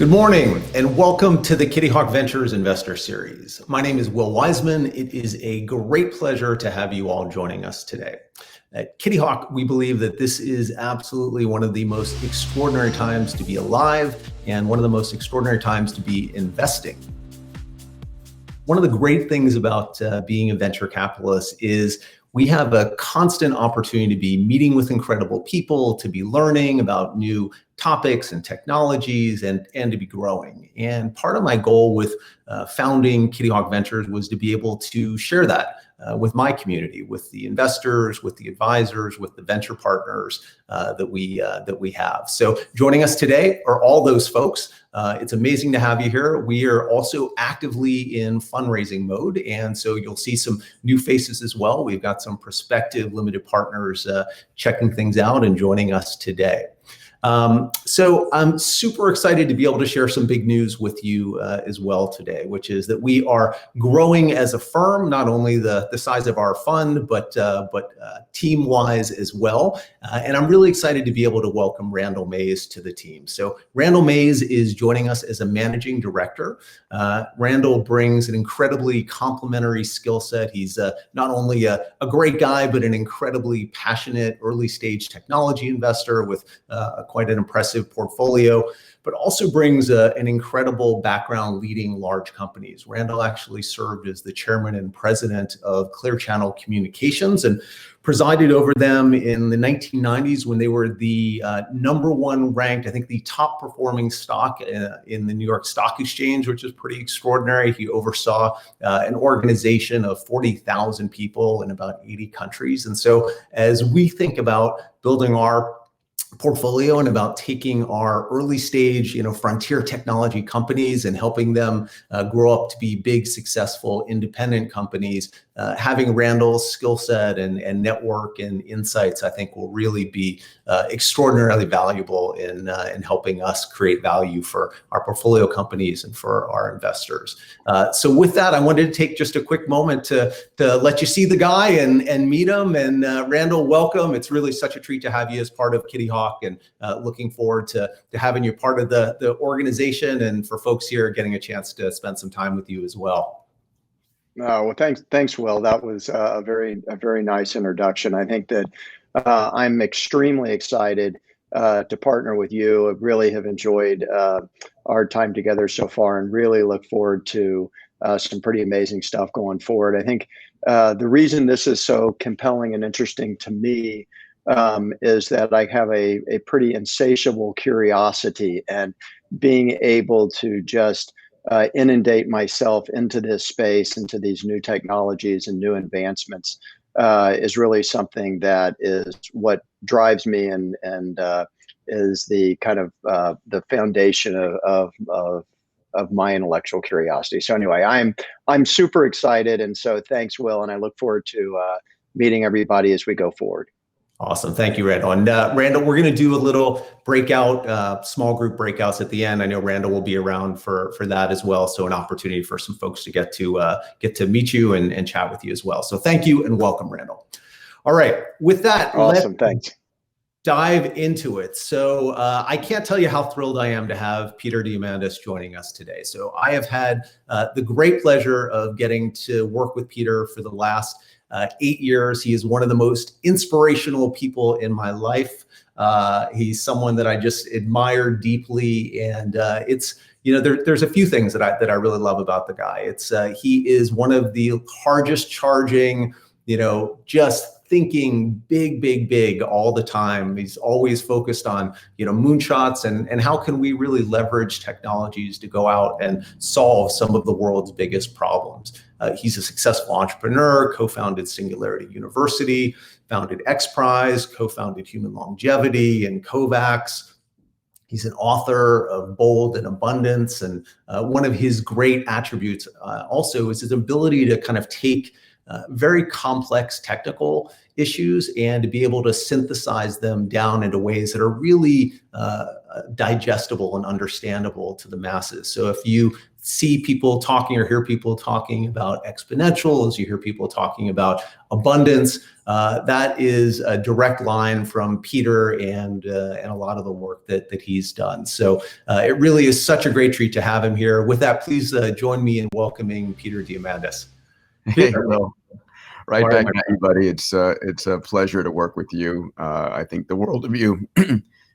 Good morning and welcome to the KittyHawk Ventures Investor Series. My name is Will Weisman. It is a great pleasure to have you all joining us today. At KittyHawk, we believe that this is absolutely one of the most extraordinary times to be alive and one of the most extraordinary times to be investing. One of the great things about being a venture capitalist is we have a constant opportunity to be meeting with incredible people, to be learning about new topics and technologies, and to be growing. And part of my goal with founding KittyHawk Ventures was to be able to share that with my community, with the investors, with the advisors, with the venture partners that we have. So joining us today are all those folks. It's amazing to have you here. We are also actively in fundraising mode, and so you'll see some new faces as well. We've got some prospective limited partners checking things out and joining us today. So I'm super excited to be able to share some big news with you as well today, which is that we are growing as a firm, not only the size of our fund, but team-wise as well. And I'm really excited to be able to welcome Randall Mays to the team. So Randall Mays is joining us as a managing director. Randall brings an incredibly complementary skill set. He's not only a great guy, but an incredibly passionate early stage technology investor with quite an impressive portfolio, but also brings an incredible background leading large companies. Randall actually served as the chairman and president of Clear Channel Communications and presided over them in the 1990s when they were the #1 ranked, I think the top performing stock in the New York Stock Exchange, which is pretty extraordinary. He oversaw an organization of 40,000 people in about 80 countries. And so as we think about building our portfolio and about taking our early stage, frontier technology companies and helping them grow up to be big, successful, independent companies, having Randall's skill set and network and insights, I think will really be extraordinarily valuable in helping us create value for our portfolio companies and for our investors. So with that, I wanted to take just a quick moment to let you see the guy and meet him. And Randall, welcome. It's really such a treat to have you as part of KittyHawk, and looking forward to having you part of the organization, and for folks here getting a chance to spend some time with you as well. Well, thanks, Will. That was a very nice introduction. I think that I'm extremely excited to partner with you. I really have enjoyed our time together so far, and really look forward to some pretty amazing stuff going forward. I think the reason this is so compelling and interesting to me is that I have a pretty insatiable curiosity, and being able to just inundate myself into this space, into these new technologies and new advancements is really something that is what drives me and is the kind of the foundation of my intellectual curiosity. So anyway, I'm super excited, and so thanks, Will, and I look forward to meeting everybody as we go forward. Awesome. Thank you, Randall. And Randall, we're going to do a little breakout, small group breakouts at the end. I know Randall will be around for that as well. So an opportunity for some folks to get to meet you and chat with you as well. So thank you and welcome, Randall. All right. With that, awesome. Thanks. Dive into it. So I can't tell you how thrilled I am to have Peter Diamandis joining us today. So I have had the great pleasure of getting to work with Peter for the last 8 years. He is one of the most inspirational people in my life. He's someone that I just admire deeply, and there's a few things that I really love about the guy. It's he is one of the hardest charging, just thinking big all the time. He's always focused on, moonshots and how can we really leverage technologies to go out and solve some of the world's biggest problems. He's a successful entrepreneur, co-founded Singularity University, founded XPRIZE, co-founded Human Longevity and COVAX. He's an author of Bold and Abundance. And one of his great attributes also is his ability to kind of take very complex technical issues and to be able to synthesize them down into ways that are really digestible and understandable to the masses. So if you see people talking or hear people talking about exponential, as you hear people talking about abundance, that is a direct line from Peter and a lot of the work that he's done. So it really is such a great treat to have him here. With that, please join me in welcoming Peter Diamandis. Hey, well, right back Morning. at you, buddy. It's a pleasure to work with you. I think the world of you,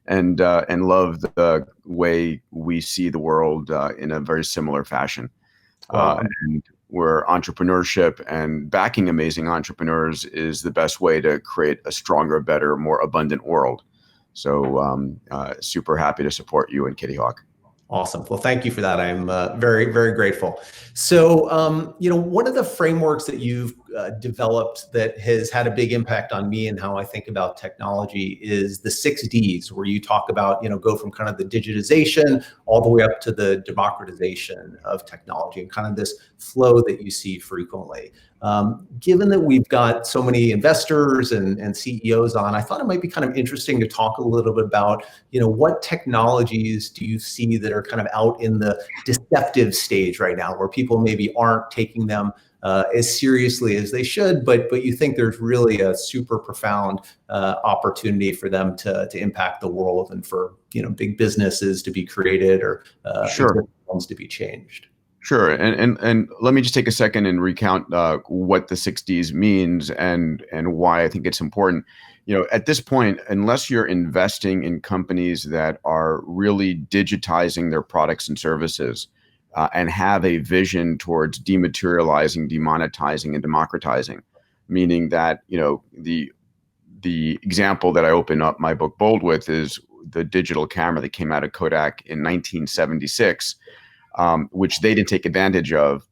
and love the way we see the world in a very similar fashion. And where entrepreneurship and backing amazing entrepreneurs is the best way to create a stronger, better, more abundant world. So super happy to support you and KittyHawk. Awesome. Well, thank you for that. I'm very, very grateful. So, one of the frameworks that you've developed that has had a big impact on me and how I think about technology is the 6Ds, where you talk about, go from kind of the digitization all the way up to the democratization of technology and kind of this flow that you see frequently. Given that we've got so many investors and CEOs on, I thought it might be kind of interesting to talk a little bit about, what technologies do you see that are kind of out in the deceptive stage right now, where people maybe aren't taking them as seriously as they should, but you think there's really a super profound opportunity for them to impact the world and for big businesses to be created or Sure. ones to be changed. Sure, and let me just take a second and recount what the 6Ds means and why I think it's important. At this point, unless you're investing in companies that are really digitizing their products and services and have a vision towards dematerializing, demonetizing, and democratizing, meaning that the example that I open up my book Bold with is the digital camera that came out of Kodak in 1976. Which they didn't take advantage of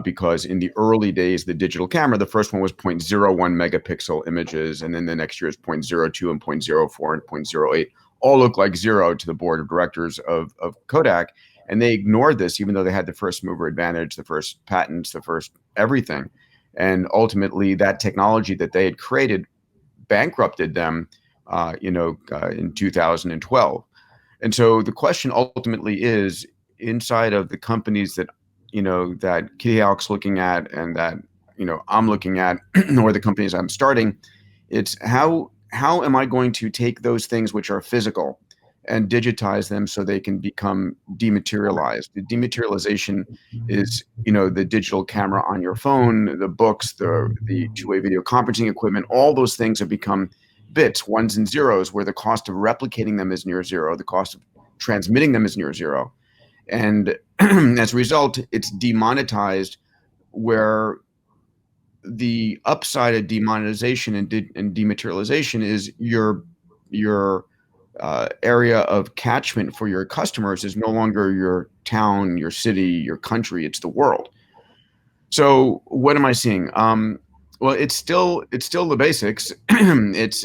because in the early days, the digital camera, the first one was 0.01 megapixel images, and then the next year is 0.02 and 0.04 and 0.08. All look like zero to the board of directors of Kodak, and they ignored this, even though they had the first mover advantage, the first patents, the first everything. And ultimately, that technology that they had created bankrupted them, in 2012. And so the question ultimately is, inside of the companies that that KittyHawk's looking at and that I'm looking at, or the companies I'm starting, it's how am I going to take those things which are physical and digitize them so they can become dematerialized. The dematerialization is the digital camera on your phone, the books, the two-way video conferencing equipment. All those things have become bits, ones and zeros, where the cost of replicating them is near zero, the cost of transmitting them is near zero. And as a result, it's demonetized, where the upside of demonetization and dematerialization is your area of catchment for your customers is no longer your town, your city, your country, it's the world. So what am I seeing? Well, it's still the basics. It's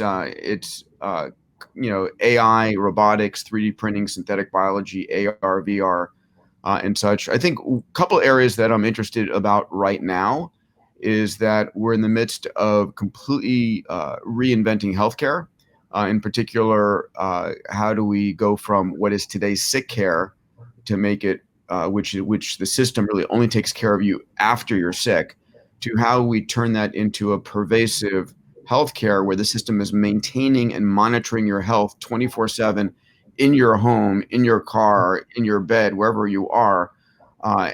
AI, robotics, 3D printing, synthetic biology, AR, VR, and such. I think a couple areas that I'm interested about right now is that we're in the midst of completely reinventing healthcare. In particular, how do we go from what is today's sick care to make it, which the system really only takes care of you after you're sick, to how we turn that into a pervasive healthcare where the system is maintaining and monitoring your health 24/7 in your home, in your car, in your bed, wherever you are.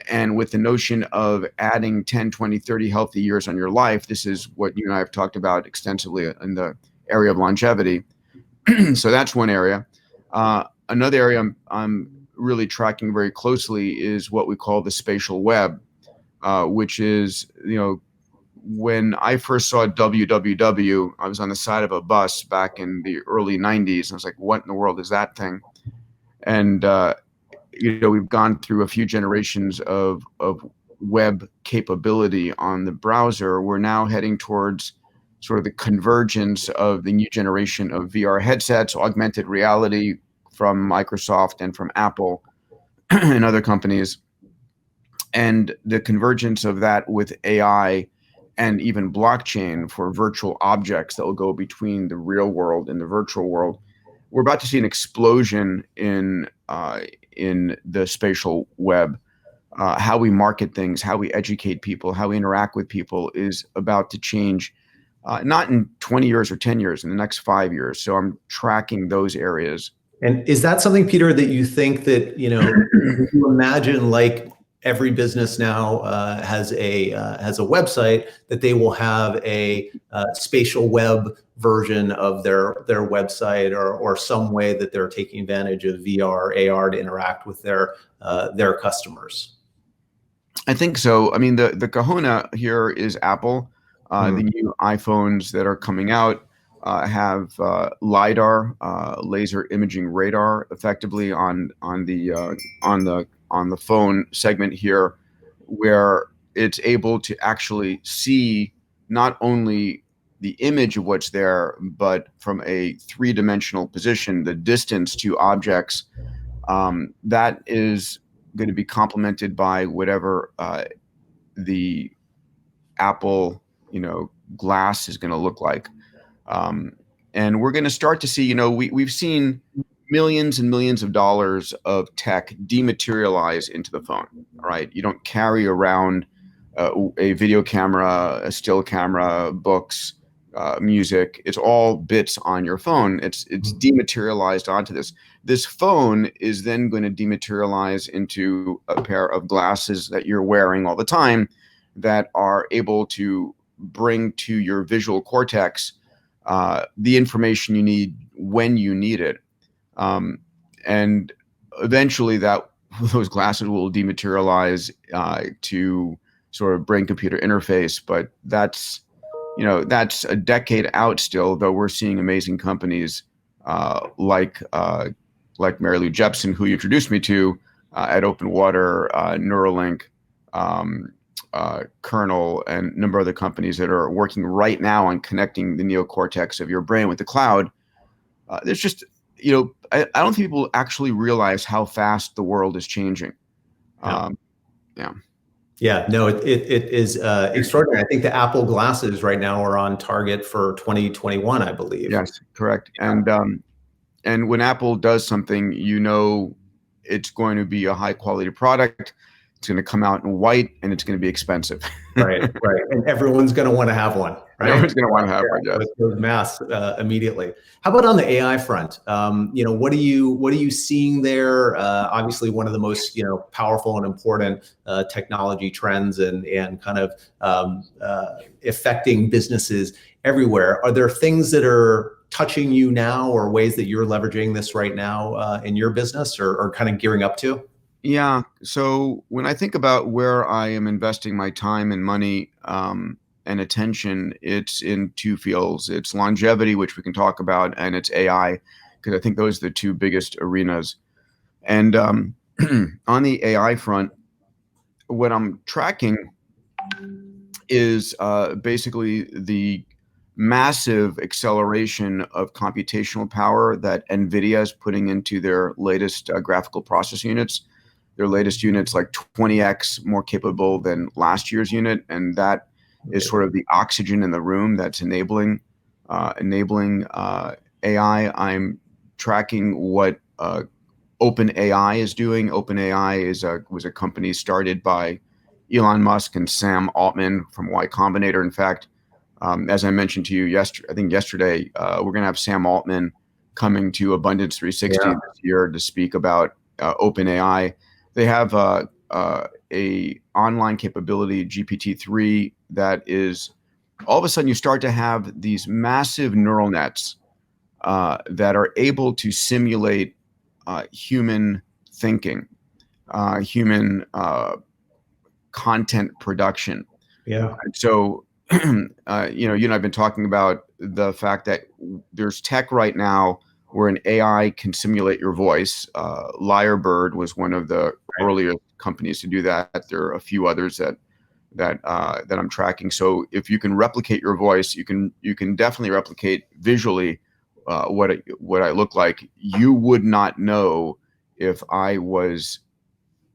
And with the notion of adding 10, 20, 30 healthy years on your life, this is what you and I have talked about extensively in the area of longevity. So that's one area. Another area I'm really tracking very closely is what we call the spatial web, which is, when I first saw www, I was on the side of a bus back in the early 90s. And I was like, what in the world is that thing? And, we've gone through a few generations of web capability on the browser. We're now heading towards sort of the convergence of the new generation of VR headsets, augmented reality from Microsoft and from Apple and other companies, and the convergence of that with AI and even blockchain for virtual objects that will go between the real world and the virtual world. We're about to see an explosion in the spatial web. how we market things, how we educate people, how we interact with people is about to change, not in 20 years or 10 years, in the next 5 years. So I'm tracking those areas. And is that something, Peter, that you think that, you imagine, like every business now has a website, that they will have a spatial web version of their website, or some way that they're taking advantage of VR, AR to interact with their customers? I think so. I mean, the kahuna here is Apple. The new iPhones that are coming out have LiDAR, laser imaging radar, effectively on the phone segment here, where it's able to actually see not only the image of what's there, but from a three-dimensional position, the distance to objects. That is going to be complemented by whatever the Apple, glass is going to look like. And we're going to start to see, we've seen millions and millions of dollars of tech dematerialize into the phone, right? You don't carry around a video camera, a still camera, books, music. It's all bits on your phone. It's dematerialized onto this. This phone is then going to dematerialize into a pair of glasses that you're wearing all the time that are able to bring to your visual cortex the information you need when you need it. And eventually those glasses will dematerialize to sort of brain-computer interface, but that's a decade out still, though we're seeing amazing companies like Mary Lou Jepsen, who you introduced me to, at Open Water, Neuralink, Kernel, and a number of other companies that are working right now on connecting the neocortex of your brain with the cloud. There's just, I don't think people actually realize how fast the world is changing. Yeah. Yeah, no, it is extraordinary. I think the Apple glasses right now are on target for 2021, I believe. Yes, correct. And when Apple does something, it's going to be a high quality product. It's going to come out in white, and it's going to be expensive. Right. And everyone's going to want to have one, right? Everyone's going to want to have one, yes. Those masks immediately. How about on the AI front? What are you seeing there? Obviously, one of the most powerful and important technology trends, and kind of affecting businesses everywhere. Are there things that are touching you now, or ways that you're leveraging this right now in your business, or kind of gearing up to? Yeah. So when I think about where I am investing my time and money and attention, it's in two fields. It's longevity, which we can talk about, and it's AI, because I think those are the two biggest arenas. And on the AI front, what I'm tracking is basically the massive acceleration of computational power that NVIDIA is putting into their latest graphical processing units. Their latest unit's like 20x more capable than last year's unit, and that is sort of the oxygen in the room that's enabling AI. I'm tracking what OpenAI is doing. OpenAI was a company started by Elon Musk and Sam Altman from Y Combinator. In fact, as I mentioned to you yesterday, we're going to have Sam Altman coming to Abundance 360 this year to speak about OpenAI. They have a online capability, GPT-3, that is, all of a sudden you start to have these massive neural nets that are able to simulate human thinking, human content production. Yeah. So, you and I've been talking about the fact that there's tech right now where an AI can simulate your voice. Lyrebird was one of the earlier companies to do that. There are a few others that I'm tracking. So if you can replicate your voice, you can definitely replicate visually what I look like. You would not know if I was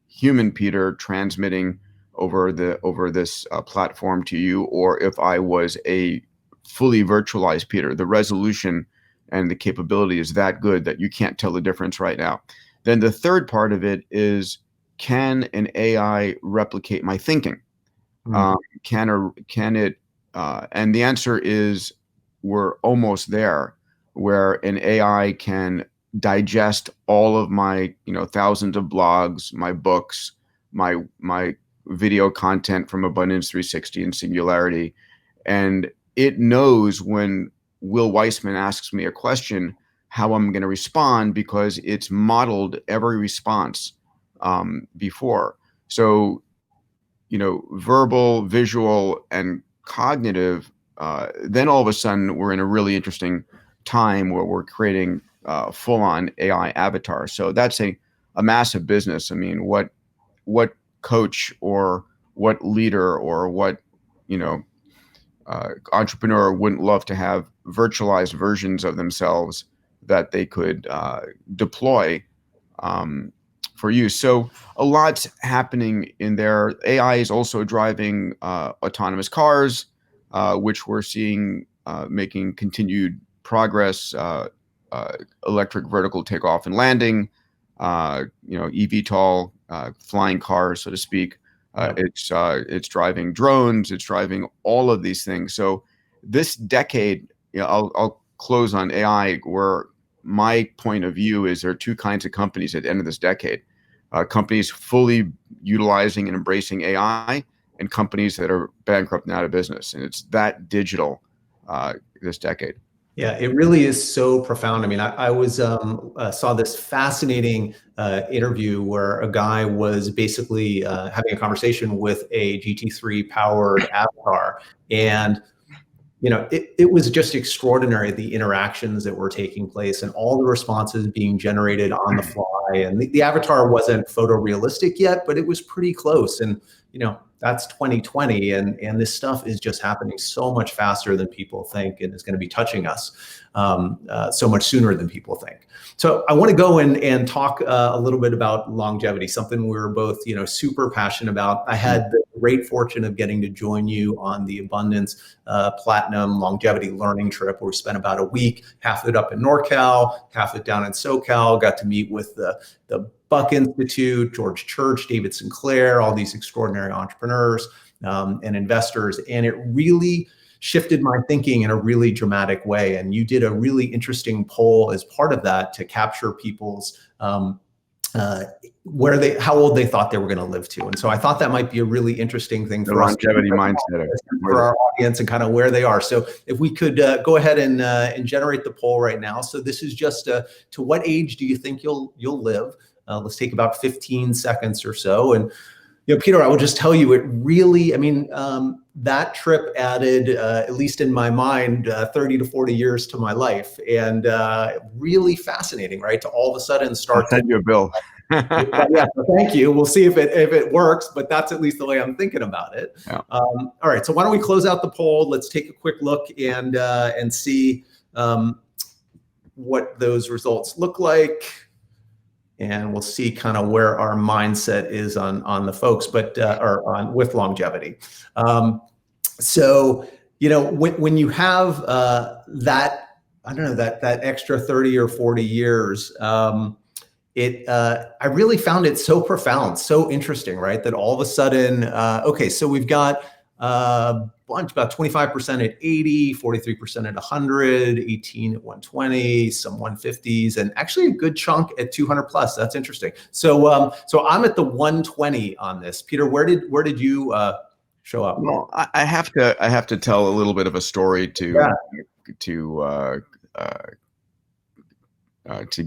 human Peter transmitting over this platform to you, or if I was a fully virtualized Peter. The resolution and the capability is that good that you can't tell the difference right now. Then the third part of it is can an AI replicate my thinking? Can it? And the answer is we're almost there, where an AI can digest all of my, thousands of blogs, my books, my video content from Abundance 360 and Singularity, and it knows when Will Weisman asks me a question how I'm going to respond because it's modeled every response before. So, verbal, visual, and cognitive, then all of a sudden we're in a really interesting time where we're creating full-on AI avatars. So that's a massive business. I mean, what coach or what leader or what entrepreneur wouldn't love to have virtualized versions of themselves that they could deploy for use. So a lot's happening in there. AI is also driving autonomous cars, which we're seeing making continued progress. Electric vertical takeoff and landing, eVTOL, flying cars, so to speak. It's driving drones. It's driving all of these things. So this decade, I'll close on AI, where my point of view is there are two kinds of companies at the end of this decade. Companies fully utilizing and embracing AI, and companies that are bankrupt and out of business. And it's that digital this decade. Yeah, it really is so profound. I mean, I was saw this fascinating interview where a guy was basically having a conversation with a GT3 powered avatar, and it was just extraordinary, the interactions that were taking place and all the responses being generated on the fly. And the avatar wasn't photorealistic yet, but it was pretty close. And that's 2020, and this stuff is just happening so much faster than people think, and is going to be touching us so much sooner than people think. So I want to go and talk a little bit about longevity, something we're both super passionate about. I had the great fortune of getting to join you on the Abundance Platinum Longevity Learning Trip, where we spent about a week, half of it up in NorCal, half of it down in SoCal. Got to meet with the Buck Institute, George Church, David Sinclair, all these extraordinary entrepreneurs and investors. And it really shifted my thinking in a really dramatic way. And you did a really interesting poll as part of that to capture people's how old they thought they were going to live to. And so I thought that might be a really interesting thing for us, longevity mindset for our audience, and kind of where they are. So if we could go ahead and generate the poll right now. So this is just to what age do you think you'll live? Let's take about 15 seconds or so. And Peter, I will just tell you, it really, that trip added, at least in my mind, 30 to 40 years to my life, and really fascinating, right? To all of a sudden start. I'll send you a bill. Yeah, thank you. We'll see if it works, but that's at least the way I'm thinking about it. Yeah. All right, so why don't we close out the poll? Let's take a quick look and see what those results look like. And we'll see kind of where our mindset is on the folks, but with longevity. So when you have that, I don't know, that extra 30 or 40 years, I really found it so profound, so interesting, right? That all of a sudden, okay, so we've got bunch, about 25% at 80, 43% at 100, 18 at 120, some 150s, and actually a good chunk at 200 plus. That's interesting. So so I'm at the 120 on this. Peter, where did you show up? Well, I have to tell a little bit of a story to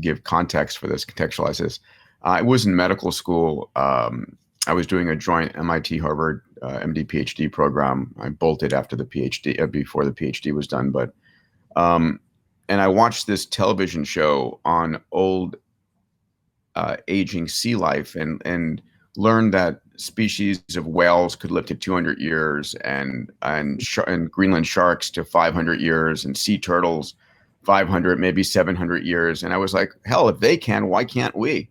give context for this, contextualize this. I was in medical school. I was doing a joint MIT Harvard MD PhD program. I bolted after the PhD, before the PhD was done. But and I watched this television show on old aging sea life, and learned that species of whales could live to 200 years, and Greenland sharks to 500 years, and sea turtles 500, maybe 700 years. And I was like, hell, if they can, why can't we?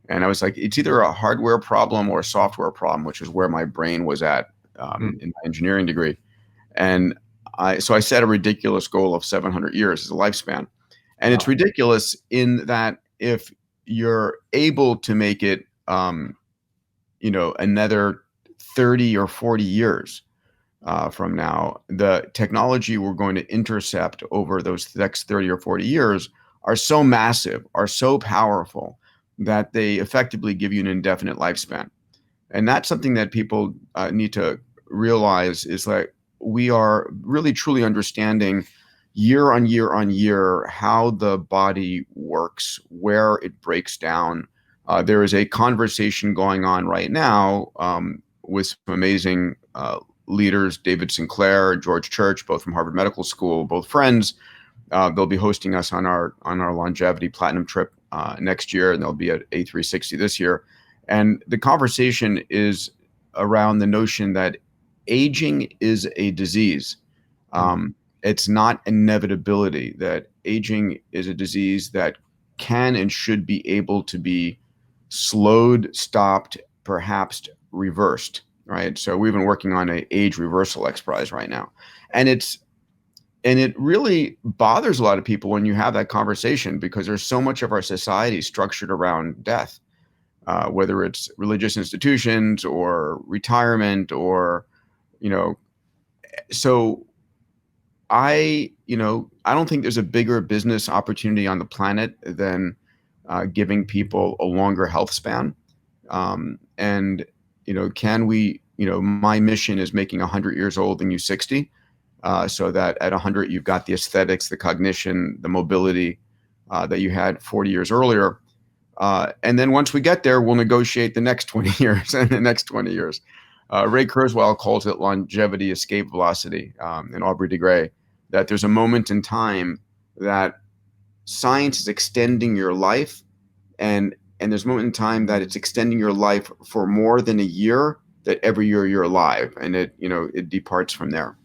And I was like, it's either a hardware problem or a software problem, which is where my brain was at in my engineering degree. And so I set a ridiculous goal of 700 years as a lifespan. And Wow. It's ridiculous in that if you're able to make it another 30 or 40 years from now, the technology we're going to intercept over those next 30 or 40 years are so massive, are so powerful, that they effectively give you an indefinite lifespan. And that's something that people need to realize, is that we are really truly understanding year on year on year how the body works, where it breaks down. There is a conversation going on right now with some amazing leaders, David Sinclair, George Church, both from Harvard Medical School, both friends. They'll be hosting us on our longevity platinum trip next year, and they'll be at A360 this year. And the conversation is around the notion that aging is a disease. It's not inevitability, that aging is a disease that can and should be able to be slowed, stopped, perhaps reversed, right? So we've been working on an age reversal XPRIZE right now. And it really bothers a lot of people when you have that conversation, because there's so much of our society structured around death. Whether it's religious institutions or retirement or, so I don't think there's a bigger business opportunity on the planet than giving people a longer health span. And can we, my mission is making 100 years old and you 60, so that at 100, you've got the aesthetics, the cognition, the mobility that you had 40 years earlier. And then once we get there, we'll negotiate the next 20 years and the next 20 years. Ray Kurzweil calls it longevity escape velocity, and Aubrey de Grey, that there's a moment in time that science is extending your life, and there's a moment in time that it's extending your life for more than a year, that every year you're alive, and it departs from there.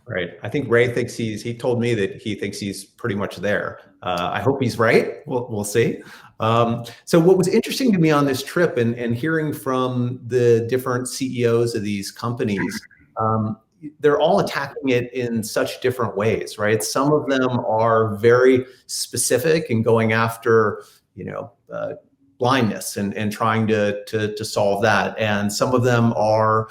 Right. I think Ray thinks he told me that he thinks he's pretty much there. I hope he's right. We'll see. So what was interesting to me on this trip and hearing from the different CEOs of these companies, they're all attacking it in such different ways, right? Some of them are very specific and going after, blindness and trying to solve that. And some of them are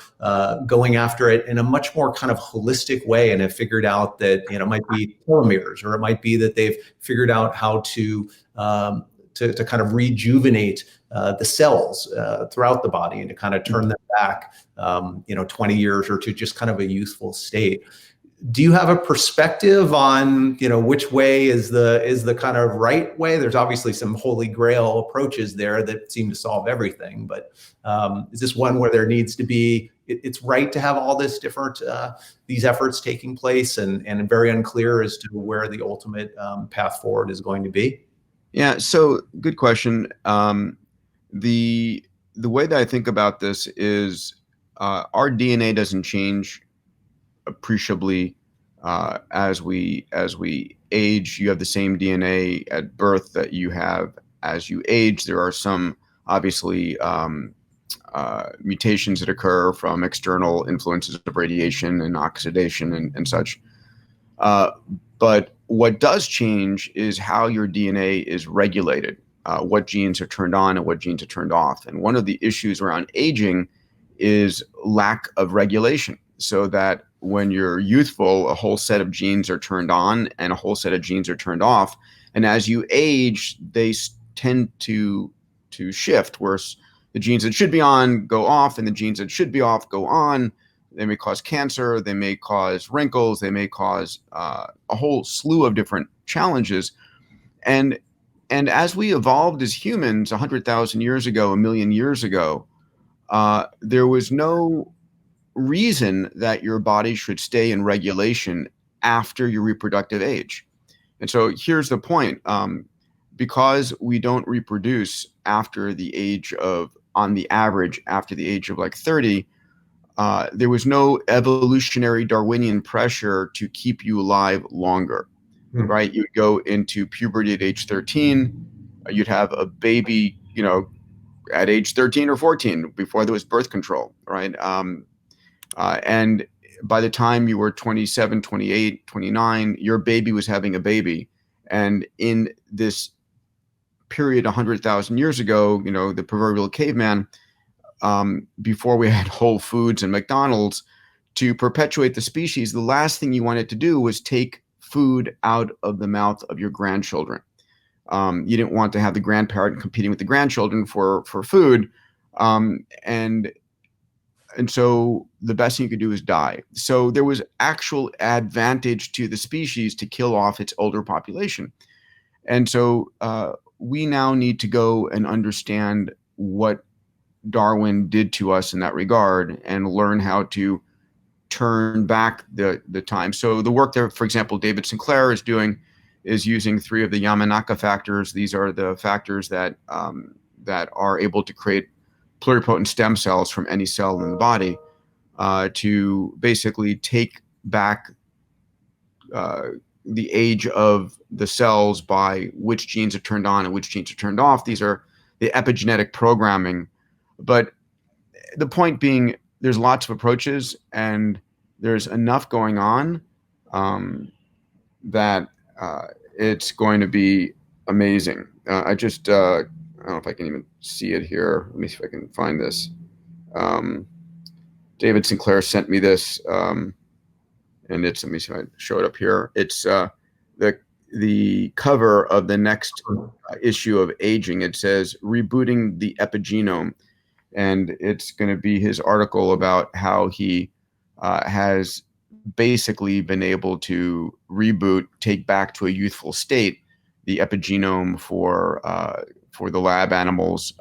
going after it in a much more kind of holistic way and have figured out that, it might be telomeres, or it might be that they've figured out how to kind of rejuvenate the cells throughout the body and to kind of turn them back, 20 years or to just kind of a youthful state. Do you have a perspective on, which way is the kind of right way? There's obviously some holy grail approaches there that seem to solve everything, but is this one where there needs to be, it's right to have all this different, these efforts taking place and very unclear as to where the ultimate path forward is going to be? Yeah, so good question. The way that I think about this is our DNA doesn't change appreciably as we age. You have the same DNA at birth that you have as you age. There are some obviously mutations that occur from external influences of radiation and oxidation and such. But what does change is how your DNA is regulated, what genes are turned on and what genes are turned off. And one of the issues around aging is lack of regulation, so that when you're youthful, a whole set of genes are turned on and a whole set of genes are turned off. And as you age, they tend to shift, where the genes that should be on go off and the genes that should be off go on. They may cause cancer, they may cause wrinkles, they may cause a whole slew of different challenges. And as we evolved as humans 100,000 years ago, 1,000,000 years ago, there was no reason that your body should stay in regulation after your reproductive age. And so here's the point. Because we don't reproduce after the age of, on the average, after the age of like 30, there was no evolutionary Darwinian pressure to keep you alive longer, right? You'd go into puberty at age 13, you'd have a baby, at age 13 or 14 before there was birth control, right? And by the time you were 27, 28, 29, your baby was having a baby. And in this period 100,000 years ago, the proverbial caveman, before we had Whole Foods and McDonald's, to perpetuate the species, the last thing you wanted to do was take food out of the mouth of your grandchildren. You didn't want to have the grandparent competing with the grandchildren for food. And so the best thing you could do is die. So there was actual advantage to the species to kill off its older population. And so we now need to go and understand what Darwin did to us in that regard and learn how to turn back the time. So the work there, for example, David Sinclair is doing is using 3 of the Yamanaka factors. These are the factors that are able to create pluripotent stem cells from any cell in the body, to basically take back the age of the cells by which genes are turned on and which genes are turned off. These are the epigenetic programming. But the point being, there's lots of approaches and there's enough going on that it's going to be amazing. I don't know if I can even see it here. Let me see if I can find this. David Sinclair sent me this, and it's, let me see if I show it up here. It's the cover of the next issue of Aging. It says, Rebooting the Epigenome. And it's going to be his article about how he has basically been able to reboot, take back to a youthful state, the epigenome for the lab animals,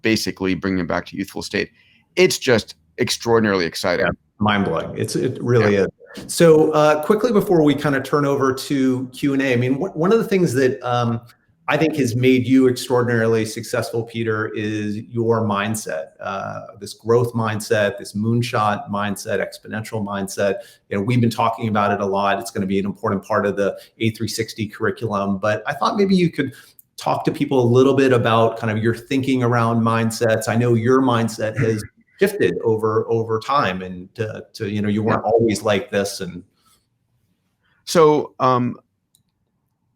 basically bringing them back to youthful state. It's just extraordinarily exciting. Yeah, mind-blowing. It really is. So quickly before we kind of turn over to Q&A, I mean, one of the things that I think has made you extraordinarily successful, Peter, is your mindset, this growth mindset, this moonshot mindset, exponential mindset. You know, we've been talking about it a lot. It's going to be an important part of the A360 curriculum, but I thought maybe you could talk to people a little bit about kind of your thinking around mindsets. I know your mindset has shifted over time, and to you know, you weren't always like this. And so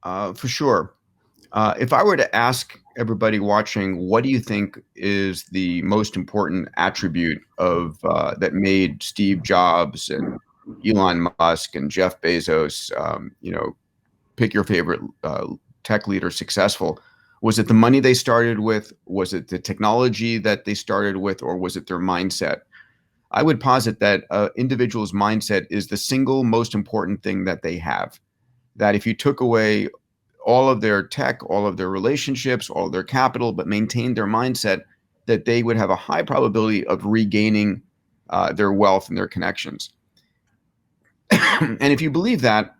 for sure. If I were to ask everybody watching, what do you think is the most important attribute of that made Steve Jobs and Elon Musk and Jeff Bezos, pick your favorite tech leader, successful? Was it the money they started with? Was it the technology that they started with? Or was it their mindset? I would posit that individual's mindset is the single most important thing that they have. That if you took away all of their tech, all of their relationships, all of their capital, but maintained their mindset, that they would have a high probability of regaining their wealth and their connections. And if you believe that,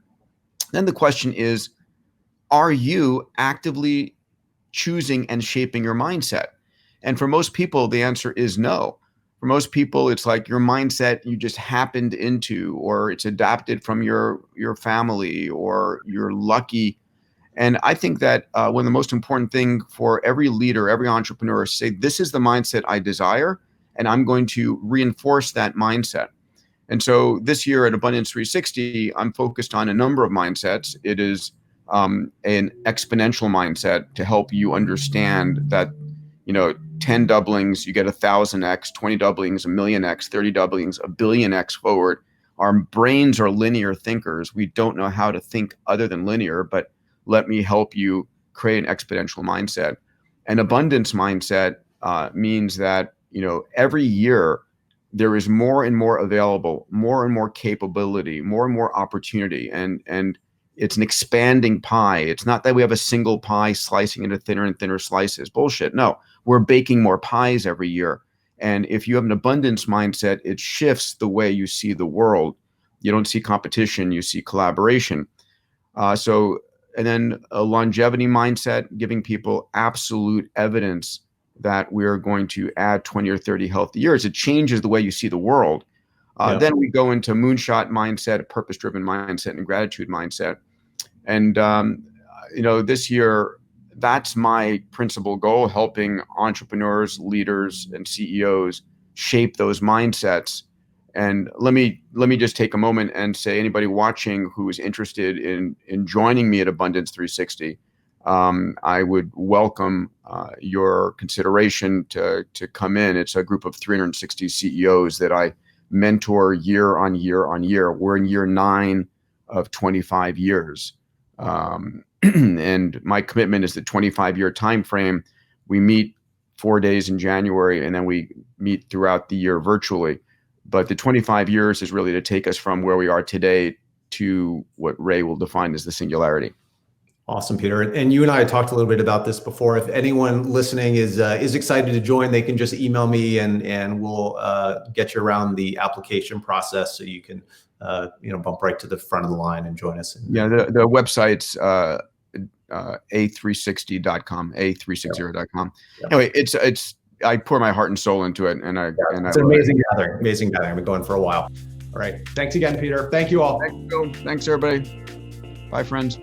then the question is, are you actively choosing and shaping your mindset? And for most people, the answer is no. For most people, it's like your mindset you just happened into, or it's adapted from your family, or you're lucky. And I think that one of the most important thing for every leader, every entrepreneur, is say, this is the mindset I desire, and I'm going to reinforce that mindset. And so this year at Abundance 360, I'm focused on a number of mindsets. It is an exponential mindset to help you understand that, 10 doublings, you get 1,000x, 20 doublings, 1,000,000x, 30 doublings, 1,000,000,000x forward. Our brains are linear thinkers. We don't know how to think other than linear, but let me help you create an exponential mindset. An abundance mindset means that, every year there is more and more available, more and more capability, more and more opportunity. And it's an expanding pie. It's not that we have a single pie slicing into thinner and thinner slices. Bullshit. No, we're baking more pies every year. And if you have an abundance mindset, it shifts the way you see the world. You don't see competition, you see collaboration. And then a longevity mindset, giving people absolute evidence that we're going to add 20 or 30 healthy years. It changes the way you see the world. Then we go into moonshot mindset, a purpose-driven mindset, and gratitude mindset. And, this year, that's my principal goal, helping entrepreneurs, leaders, and CEOs shape those mindsets. And let me just take a moment and say, anybody watching who is interested in joining me at Abundance 360, I would welcome your consideration to come in. It's a group of 360 CEOs that I mentor year on year on year. We're in year 9 of 25 years. And my commitment is the 25-year time frame. We meet 4 days in January, and then we meet throughout the year virtually. But the 25 years is really to take us from where we are today to what Ray will define as the singularity. Awesome, Peter. And you and I had talked a little bit about this before. If anyone listening is excited to join, they can just email me, and we'll get you around the application process so you can bump right to the front of the line and join us. Yeah, the website's a360.com, a360.com. Yeah. Anyway, it's I pour my heart and soul into it, and it's an amazing gathering. Amazing gathering. I've been going for a while. All right. Thanks again, Peter. Thank you all. Thanks everybody. Bye, friends.